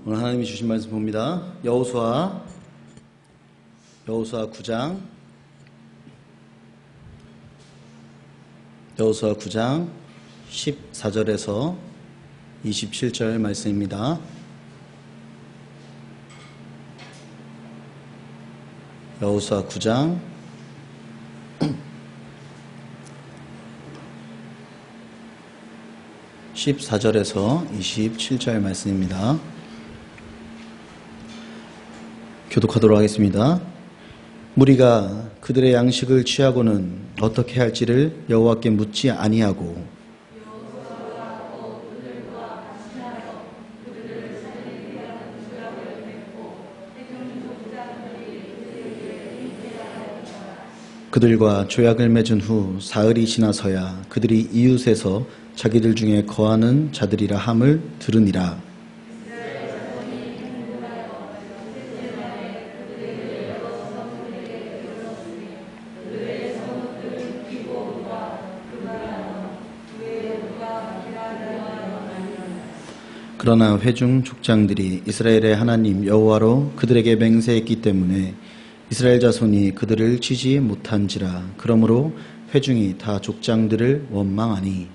오늘 하나님이 주신 말씀 봅니다. 여호수아 9장 14절에서 27절 말씀입니다. 여호수아 9장 14절에서 27절 말씀입니다. 교독하도록 하겠습니다. 무리가 그들의 양식을 취하고는 어떻게 할지를 여호와께 묻지 아니하고 그들과 조약을 맺은 후 사흘이 지나서야 그들이 이웃에서 자기들 중에 거하는 자들이라 함을 들으니라. 그러나 회중 족장들이 이스라엘의 하나님 여호와로 그들에게 맹세했기 때문에 이스라엘 자손이 그들을 치지 못한지라. 그러므로 회중이 다 족장들을 원망하니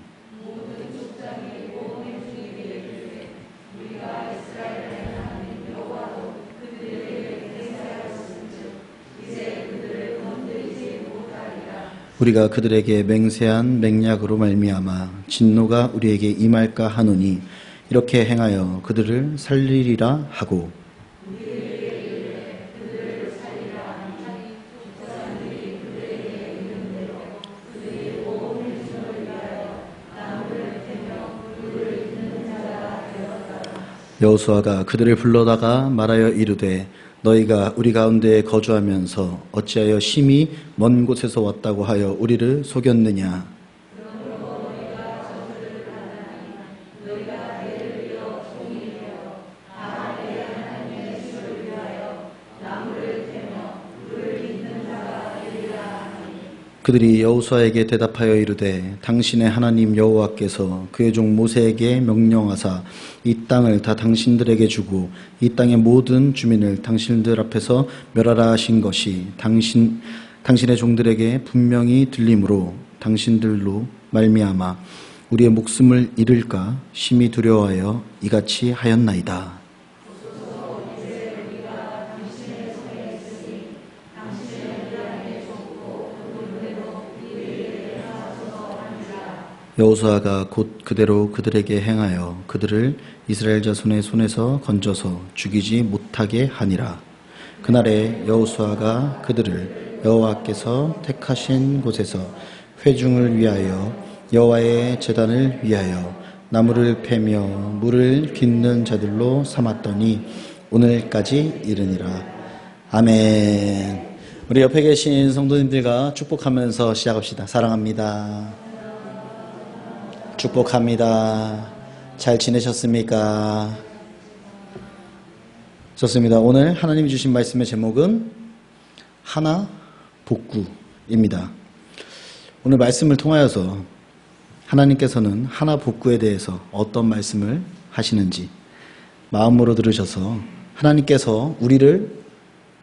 우리가 그들에게 맹세한 맹약으로 말미암아 진노가 우리에게 임할까 하노니 이렇게 행하여 그들을 살리리라 하고 여호수아가 그들을 불러다가 말하여 이르되 너희가 우리 가운데에 거주하면서 어찌하여 심히 먼 곳에서 왔다고 하여 우리를 속였느냐. 그들이 여호수아에게 대답하여 이르되 당신의 하나님 여호와께서 그의 종 모세에게 명령하사 이 땅을 다 당신들에게 주고 이 땅의 모든 주민을 당신들 앞에서 멸하라 하신 것이 당신의 종들에게 분명히 들림으로 당신들로 말미암아 우리의 목숨을 잃을까 심히 두려워하여 이같이 하였나이다. 여호수아가 곧 그대로 그들에게 행하여 그들을 이스라엘 자손의 손에서 건져서 죽이지 못하게 하니라. 그날에 여호수아가 그들을 여호와께서 택하신 곳에서 회중을 위하여 여호와의 제단을 위하여 나무를 패며 물을 빚는 자들로 삼았더니 오늘까지 이르니라. 아멘. 우리 옆에 계신 성도님들과 축복하면서 시작합시다. 사랑합니다. 축복합니다. 잘 지내셨습니까? 좋습니다. 오늘 하나님이 주신 말씀의 제목은 하나 복구입니다. 오늘 말씀을 통하여서 하나님께서는 하나 복구에 대해서 어떤 말씀을 하시는지 마음으로 들으셔서 하나님께서 우리를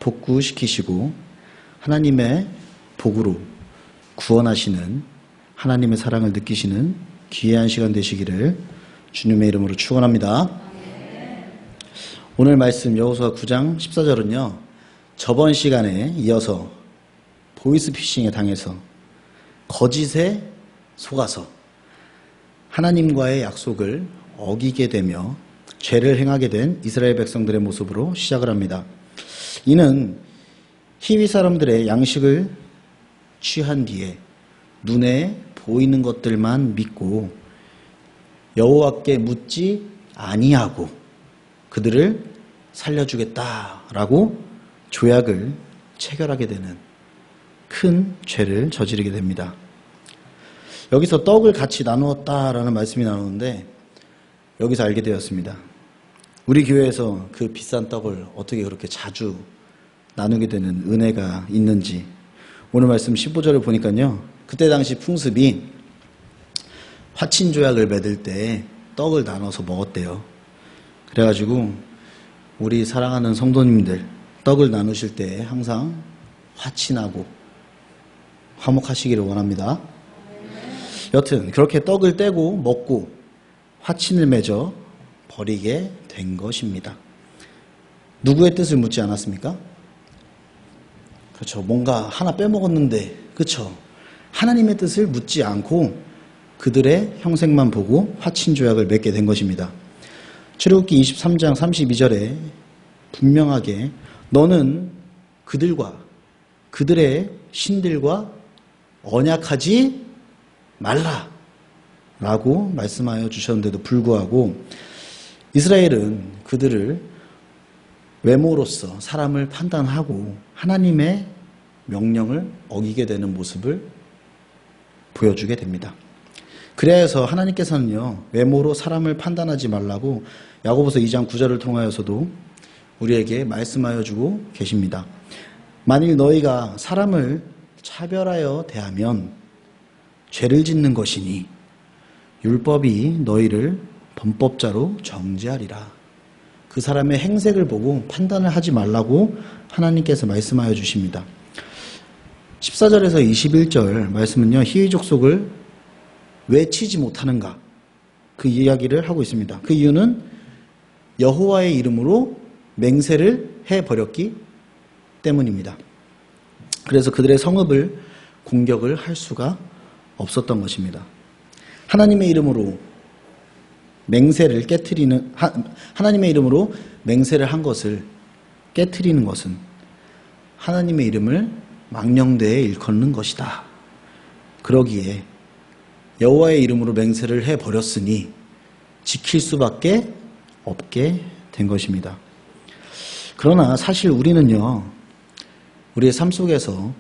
복구시키시고 하나님의 복으로 구원하시는 하나님의 사랑을 느끼시는 귀한 시간 되시기를 주님의 이름으로 축원합니다. 오늘 말씀 여호수아 9장 14절은요. 저번 시간에 이어서 보이스피싱에 당해서 거짓에 속아서 하나님과의 약속을 어기게 되며 죄를 행하게 된 이스라엘 백성들의 모습으로 시작을 합니다. 이는 히위 사람들의 양식을 취한 뒤에 눈에 보이는 것들만 믿고 여호와께 묻지 아니하고 그들을 살려주겠다라고 조약을 체결하게 되는 큰 죄를 저지르게 됩니다. 여기서 떡을 같이 나누었다라는 말씀이 나오는데 여기서 알게 되었습니다. 우리 교회에서 그 비싼 떡을 어떻게 그렇게 자주 나누게 되는 은혜가 있는지 오늘 말씀 15절을 보니까요. 그때 당시 풍습이 화친조약을 맺을 때 떡을 나눠서 먹었대요. 그래가지고 우리 사랑하는 성도님들, 떡을 나누실 때 항상 화친하고 화목하시기를 원합니다. 여튼 그렇게 떡을 떼고 먹고 화친을 맺어 버리게 된 것입니다. 누구의 뜻을 묻지 않았습니까? 그렇죠. 뭔가 하나 빼먹었는데, 그렇죠. 하나님의 뜻을 묻지 않고 그들의 형색만 보고 화친 조약을 맺게 된 것입니다. 출애굽기 23장 32절에 분명하게 너는 그들과 그들의 신들과 언약하지 말라 라고 말씀하여 주셨는데도 불구하고 이스라엘은 그들을 외모로서 사람을 판단하고 하나님의 명령을 어기게 되는 모습을 보여주게 됩니다. 그래서 하나님께서는요, 외모로 사람을 판단하지 말라고 야고보서 2장 9절을 통하여서도 우리에게 말씀하여 주고 계십니다. 만일 너희가 사람을 차별하여 대하면 죄를 짓는 것이니 율법이 너희를 범법자로 정죄하리라. 그 사람의 행색을 보고 판단을 하지 말라고 하나님께서 말씀하여 주십니다. 14절에서 21절 말씀은요, 희의 족속을 왜 치지 못하는가? 그 이야기를 하고 있습니다. 그 이유는 여호와의 이름으로 맹세를 해버렸기 때문입니다. 그래서 그들의 성읍을 공격을 할 수가 없었던 것입니다. 하나님의 이름으로 맹세를 깨트리는, 하나님의 이름으로 맹세를 한 것을 깨트리는 것은 하나님의 이름을 망령되에 일컫는 것이다. 그러기에 여호와의 이름으로 맹세를 해버렸으니 지킬 수밖에 없게 된 것입니다. 그러나 사실 우리는요, 우리의 삶 속에서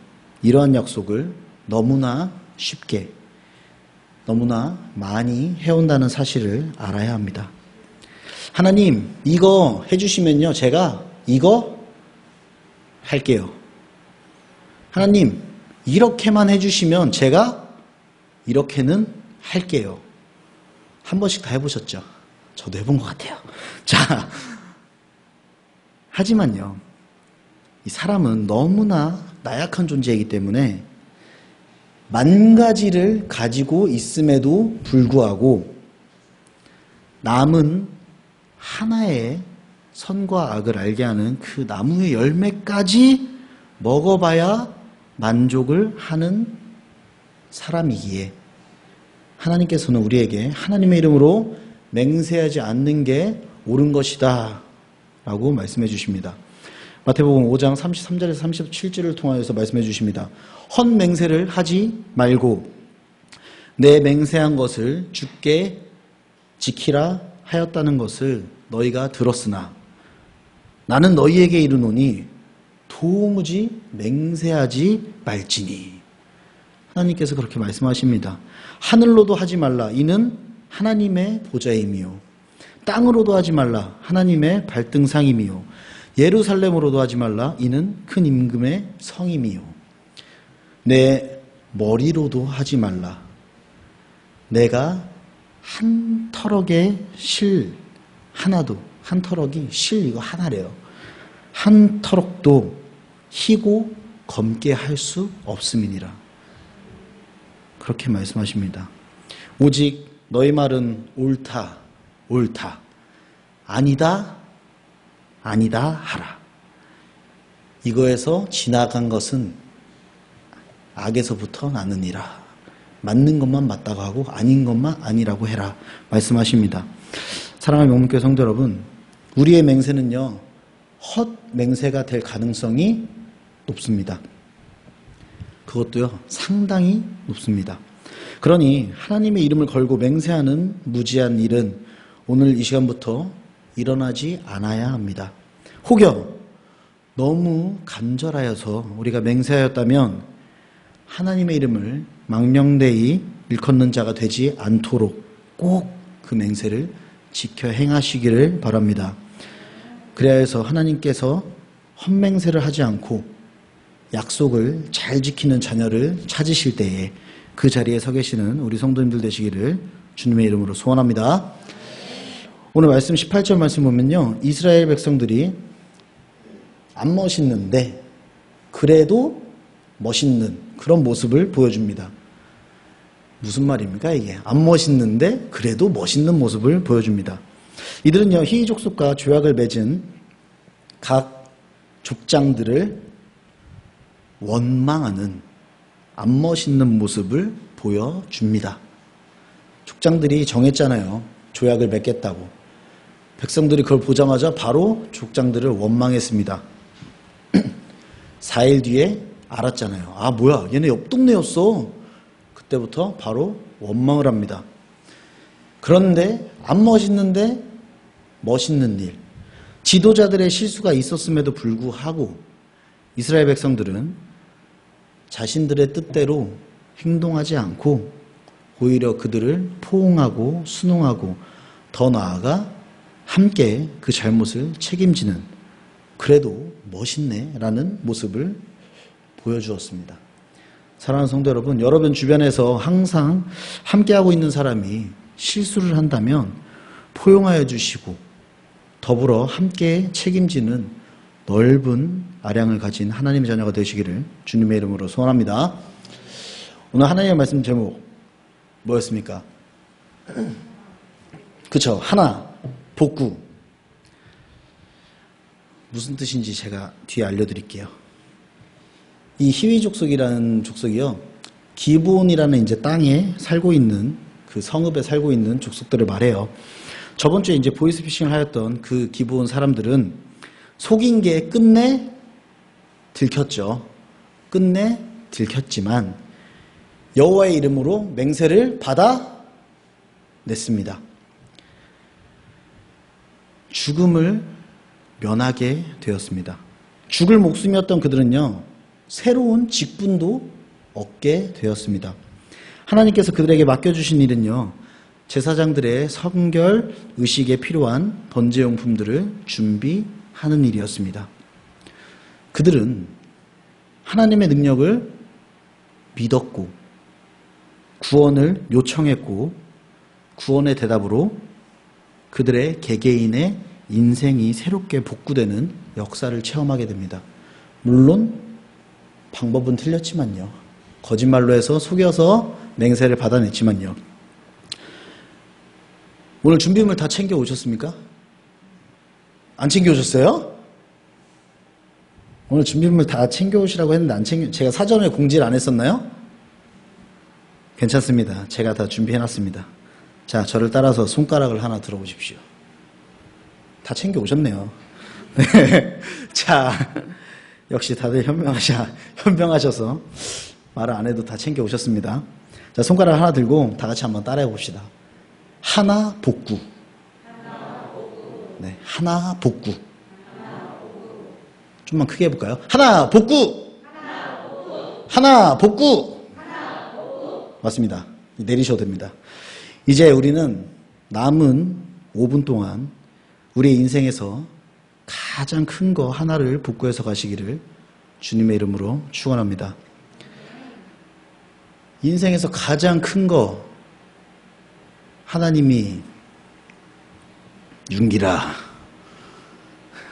이러한 약속을 너무나 쉽게, 너무나 많이 해온다는 사실을 알아야 합니다. 하나님, 이거 해주시면요, 제가 이거 할게요. 하나님, 이렇게만 해주시면 제가 이렇게는 할게요. 한 번씩 다 해보셨죠? 저도 해본 것 같아요. 자, 하지만요, 이 사람은 너무나 나약한 존재이기 때문에 만 가지를 가지고 있음에도 불구하고 남은 하나의 선과 악을 알게 하는 그 나무의 열매까지 먹어봐야 만족을 하는 사람이기에 하나님께서는 우리에게 하나님의 이름으로 맹세하지 않는 게 옳은 것이다 라고 말씀해 주십니다. 마태복음 5장 33절에서 37절을 통하여서 말씀해 주십니다. 헛맹세를 하지 말고 내 맹세한 것을 주께 지키라 하였다는 것을 너희가 들었으나 나는 너희에게 이르노니 도무지 맹세하지 말지니. 하나님께서 그렇게 말씀하십니다. 하늘로도 하지 말라. 이는 하나님의 보좌임이요. 땅으로도 하지 말라. 하나님의 발등상임이요. 예루살렘으로도 하지 말라. 이는 큰 임금의 성임이요. 내 머리로도 하지 말라. 내가 한 터럭의 실 하나도, 한 터럭이 실 이거 하나래요. 한 터럭도 희고 검게 할 수 없음이니라. 그렇게 말씀하십니다. 오직 너희 말은 옳다, 옳다, 아니다, 아니다 하라. 이거에서 지나간 것은 악에서부터 나느니라. 맞는 것만 맞다고 하고 아닌 것만 아니라고 해라 말씀하십니다. 사랑하는 명문교회 성도 여러분, 우리의 맹세는요, 헛 맹세가 될 가능성이 높습니다. 그것도요, 상당히 높습니다. 그러니 하나님의 이름을 걸고 맹세하는 무지한 일은 오늘 이 시간부터 일어나지 않아야 합니다. 혹여 너무 간절하여서 우리가 맹세하였다면 하나님의 이름을 망령되이 일컫는 자가 되지 않도록 꼭 그 맹세를 지켜 행하시기를 바랍니다. 그래야 해서 하나님께서 헛맹세를 하지 않고 약속을 잘 지키는 자녀를 찾으실 때에 그 자리에 서 계시는 우리 성도님들 되시기를 주님의 이름으로 소원합니다. 오늘 말씀 18절 말씀 보면요. 이스라엘 백성들이 안 멋있는데 그래도 멋있는 그런 모습을 보여줍니다. 무슨 말입니까 이게? 안 멋있는데 그래도 멋있는 모습을 보여줍니다. 이들은요. 히위 족속과 조약을 맺은 각 족장들을 원망하는 안 멋있는 모습을 보여줍니다. 족장들이 정했잖아요. 조약을 맺겠다고. 백성들이 그걸 보자마자 바로 족장들을 원망했습니다. 4일 뒤에 알았잖아요. 아 뭐야 얘네 옆 동네였어. 그때부터 바로 원망을 합니다. 그런데 안 멋있는데 멋있는 일. 지도자들의 실수가 있었음에도 불구하고 이스라엘 백성들은 자신들의 뜻대로 행동하지 않고 오히려 그들을 포옹하고 순응하고 더 나아가 함께 그 잘못을 책임지는 그래도 멋있네 라는 모습을 보여주었습니다. 사랑하는 성도 여러분, 여러분 주변에서 항상 함께하고 있는 사람이 실수를 한다면 포용하여 주시고 더불어 함께 책임지는 넓은 아량을 가진 하나님의 자녀가 되시기를 주님의 이름으로 소원합니다. 오늘 하나님의 말씀 제목 뭐였습니까? 그쵸? 하나, 복구. 무슨 뜻인지 제가 뒤에 알려드릴게요. 이 히위 족속이라는 족속이요. 기브온이라는 이제 땅에 살고 있는 그 성읍에 살고 있는 족속들을 말해요. 저번 주에 이제 보이스피싱을 하였던 그 기브온 사람들은 속인 게 끝내 들켰죠. 끝내 들켰지만 여호와의 이름으로 맹세를 받아냈습니다. 죽음을 면하게 되었습니다. 죽을 목숨이었던 그들은요. 새로운 직분도 얻게 되었습니다. 하나님께서 그들에게 맡겨주신 일은요. 제사장들의 성결 의식에 필요한 번제용품들을 준비하는 일이었습니다. 그들은 하나님의 능력을 믿었고 구원을 요청했고 구원의 대답으로 그들의 개개인의 인생이 새롭게 복구되는 역사를 체험하게 됩니다. 물론 방법은 틀렸지만요. 거짓말로 해서 속여서 맹세를 받아냈지만요. 오늘 준비물 다 챙겨 오셨습니까? 안 챙겨 오셨어요? 오늘 준비물 다 챙겨 오시라고 했는데 안 챙겨, 제가 사전에 공지를 안 했었나요? 괜찮습니다. 제가 다 준비해놨습니다. 자, 저를 따라서 손가락을 하나 들어보십시오. 다 챙겨 오셨네요. 네. 자, 역시 다들 현명하셔서 말을 안 해도 다 챙겨 오셨습니다. 자, 손가락 하나 들고 다 같이 한번 따라해 봅시다. 하나 복구. 네, 하나 복구. 좀만 크게 해볼까요? 하나 복구. 하나 복구. 맞습니다. 내리셔도 됩니다. 이제 우리는 남은 5분 동안 우리의 인생에서 가장 큰 거 하나를 복구해서 가시기를 주님의 이름으로 축원합니다. 인생에서 가장 큰 거 하나님이 윤기라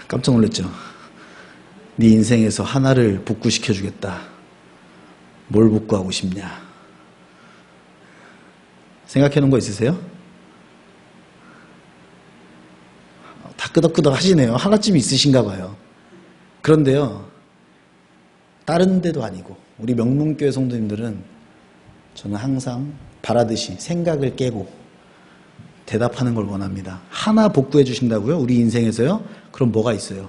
깜짝 놀랐죠. 네 인생에서 하나를 복구시켜 주겠다. 뭘 복구하고 싶냐? 생각해 놓은 거 있으세요? 다 끄덕끄덕 하시네요. 하나쯤 있으신가 봐요. 그런데요, 다른 데도 아니고 우리 명문교회 성도님들은 저는 항상 바라듯이 생각을 깨고 대답하는 걸 원합니다. 하나 복구해 주신다고요? 우리 인생에서요? 그럼 뭐가 있어요?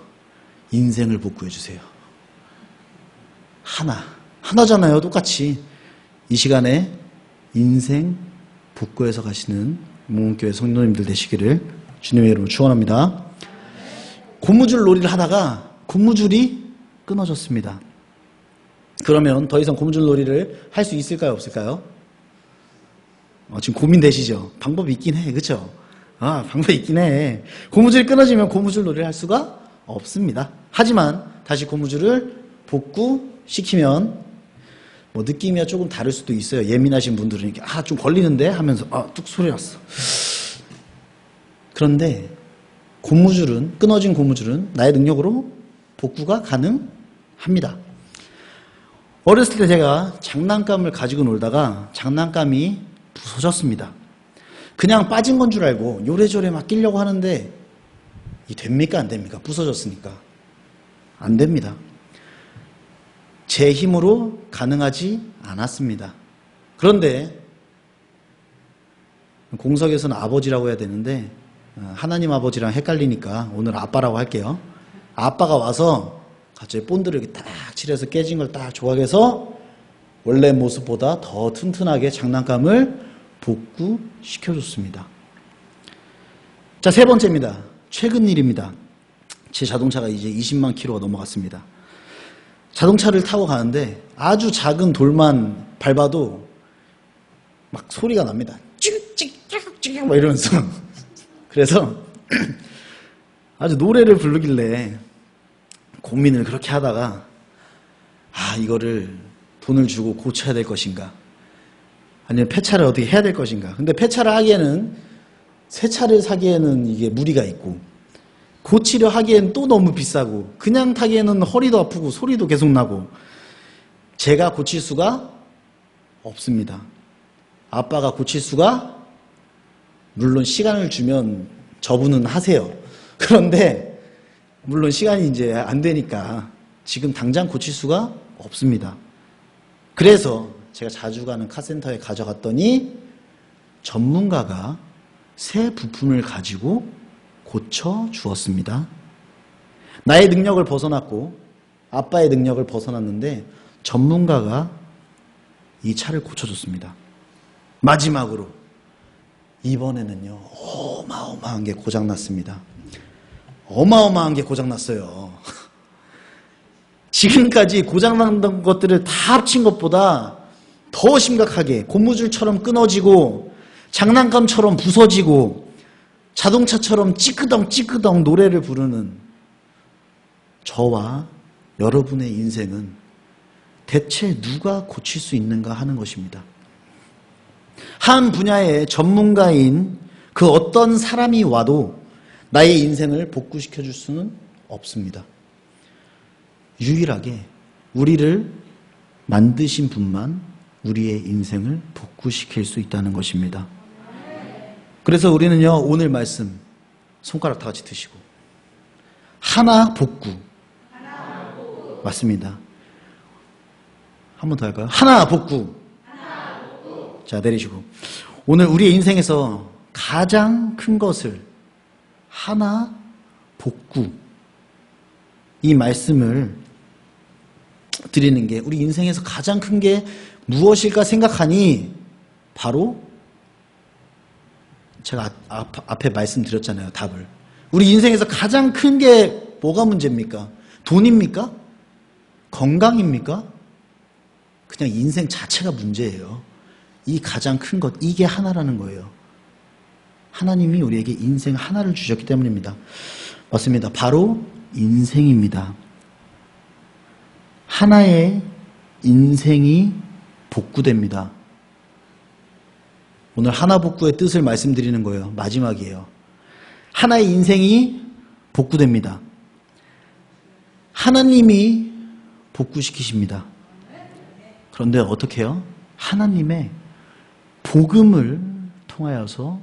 인생을 복구해 주세요. 하나잖아요. 똑같이 이 시간에 인생 복구해서 가시는 명문교회 성도님들 되시기를 주님의 이름으로 축원합니다. 고무줄 놀이를 하다가 고무줄이 끊어졌습니다. 그러면 더 이상 고무줄 놀이를 할 수 있을까요? 없을까요? 지금 고민되시죠? 방법이 있긴 해. 그렇죠? 방법이 있긴 해. 고무줄이 끊어지면 고무줄 놀이를 할 수가 없습니다. 하지만 다시 고무줄을 복구시키면 뭐 느낌이 조금 다를 수도 있어요. 예민하신 분들은 이렇게 좀 걸리는데 하면서 뚝 소리 났어. 그런데 끊어진 고무줄은 나의 능력으로 복구가 가능합니다. 어렸을 때 제가 장난감을 가지고 놀다가 장난감이 부서졌습니다. 그냥 빠진 건 줄 알고 요래조래 막 끼려고 하는데 이 됩니까 안 됩니까? 부서졌으니까. 안 됩니다. 제 힘으로 가능하지 않았습니다. 그런데 공석에서는 아버지라고 해야 되는데 하나님 아버지랑 헷갈리니까 오늘 아빠라고 할게요. 아빠가 와서 갑자기 본드를 이렇게 딱 칠해서 깨진 걸 딱 조각해서 원래 모습보다 더 튼튼하게 장난감을 복구시켜줬습니다. 자, 세 번째입니다. 최근 일입니다. 제 자동차가 이제 20만 킬로가 넘어갔습니다. 자동차를 타고 가는데 아주 작은 돌만 밟아도 막 소리가 납니다. 찍찍찍찍 막 이러면서. 그래서 아주 노래를 부르길래 고민을 그렇게 하다가 이거를 돈을 주고 고쳐야 될 것인가 아니면 폐차를 어떻게 해야 될 것인가. 근데 폐차를 하기에는 새 차를 사기에는 이게 무리가 있고 고치려 하기엔 또 너무 비싸고 그냥 타기에는 허리도 아프고 소리도 계속 나고 제가 고칠 수가 없습니다. 아빠가 고칠 수가 물론 시간을 주면 저분은 하세요. 그런데 물론 시간이 이제 안 되니까 지금 당장 고칠 수가 없습니다. 그래서 제가 자주 가는 카센터에 가져갔더니 전문가가 새 부품을 가지고 고쳐 주었습니다. 나의 능력을 벗어났고 아빠의 능력을 벗어났는데 전문가가 이 차를 고쳐줬습니다. 마지막으로 이번에는요 어마어마한 게 고장났습니다. 어마어마한 게 고장났어요. 지금까지 고장난 것들을 다 합친 것보다 더 심각하게 고무줄처럼 끊어지고 장난감처럼 부서지고 자동차처럼 찌끄덩 노래를 부르는 저와 여러분의 인생은 대체 누가 고칠 수 있는가 하는 것입니다. 한 분야의 전문가인 그 어떤 사람이 와도 나의 인생을 복구시켜 줄 수는 없습니다. 유일하게 우리를 만드신 분만 우리의 인생을 복구시킬 수 있다는 것입니다. 그래서 우리는요 오늘 말씀 손가락 다 같이 드시고 하나 복구. 맞습니다. 한 번 더 할까요? 하나 복구. 자, 내리시고 오늘 우리의 인생에서 가장 큰 것을 하나 복구 이 말씀을 드리는 게 우리 인생에서 가장 큰 게 무엇일까 생각하니 바로 제가 앞에 말씀드렸잖아요. 답을. 우리 인생에서 가장 큰 게 뭐가 문제입니까? 돈입니까? 건강입니까? 그냥 인생 자체가 문제예요. 이 가장 큰 것, 이게 하나라는 거예요. 하나님이 우리에게 인생 하나를 주셨기 때문입니다. 맞습니다. 바로 인생입니다. 하나의 인생이 복구됩니다. 오늘 하나 복구의 뜻을 말씀드리는 거예요. 마지막이에요. 하나의 인생이 복구됩니다. 하나님이 복구시키십니다. 그런데 어떻게 해요? 하나님의 복음을 통하여서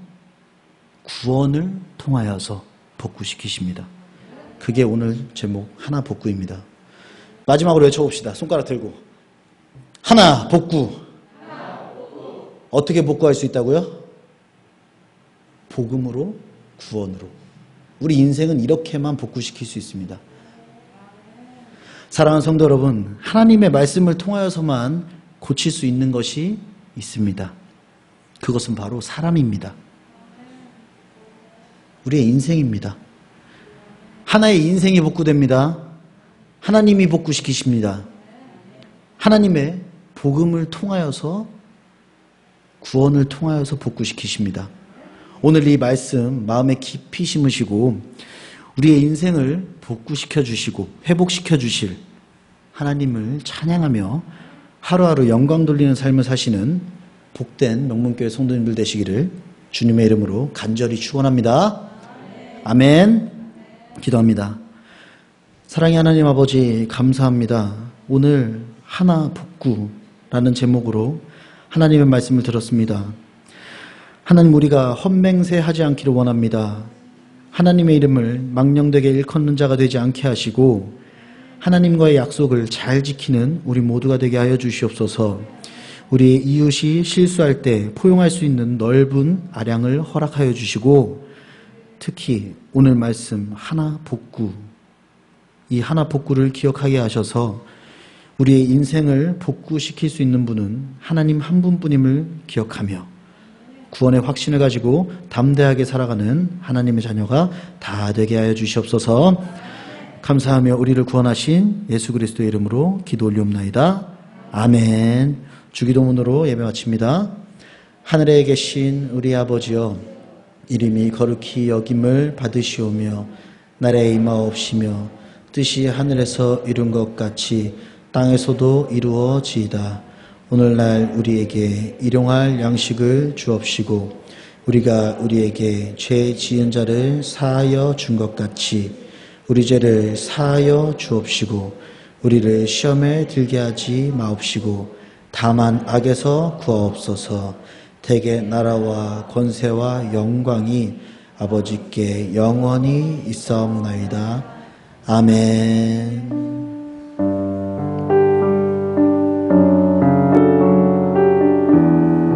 구원을 통하여서 복구시키십니다. 그게 오늘 제목 하나 복구입니다. 마지막으로 외쳐봅시다. 손가락 들고 하나 복구. 어떻게 복구할 수 있다고요? 복음으로 구원으로. 우리 인생은 이렇게만 복구시킬 수 있습니다. 사랑하는 성도 여러분, 하나님의 말씀을 통하여서만 고칠 수 있는 것이 있습니다. 그것은 바로 사람입니다. 우리의 인생입니다. 하나의 인생이 복구됩니다. 하나님이 복구시키십니다. 하나님의 복음을 통하여서 구원을 통하여서 복구시키십니다. 오늘 이 말씀 마음에 깊이 심으시고 우리의 인생을 복구시켜 주시고 회복시켜 주실 하나님을 찬양하며 하루하루 영광 돌리는 삶을 사시는 복된 명문교회 성도님들 되시기를 주님의 이름으로 간절히 축원합니다. 아멘. 기도합니다. 사랑의 하나님 아버지, 감사합니다. 오늘 하나 복구라는 제목으로 하나님의 말씀을 들었습니다. 하나님, 우리가 헛맹세 하지 않기를 원합니다. 하나님의 이름을 망령되게 일컫는 자가 되지 않게 하시고 하나님과의 약속을 잘 지키는 우리 모두가 되게 하여 주시옵소서. 우리 이웃이 실수할 때 포용할 수 있는 넓은 아량을 허락하여 주시고, 특히 오늘 말씀 하나 복구, 이 하나 복구를 기억하게 하셔서 우리의 인생을 복구시킬 수 있는 분은 하나님 한 분뿐임을 기억하며 구원의 확신을 가지고 담대하게 살아가는 하나님의 자녀가 다 되게 하여 주시옵소서. 감사하며 우리를 구원하신 예수 그리스도의 이름으로 기도 올리옵나이다. 아멘. 주기도문으로 예배 마칩니다. 하늘에 계신 우리 아버지여, 이름이 거룩히 여김을 받으시오며 나라에 임하옵시며 뜻이 하늘에서 이룬 것 같이 땅에서도 이루어지이다. 오늘날 우리에게 일용할 양식을 주옵시고 우리가 우리에게 죄 지은 자를 사하여 준 것 같이 우리 죄를 사하여 주옵시고 우리를 시험에 들게 하지 마옵시고 다만 악에서 구하옵소서. 대개 나라와 권세와 영광이 아버지께 영원히 있사옵나이다. 아멘.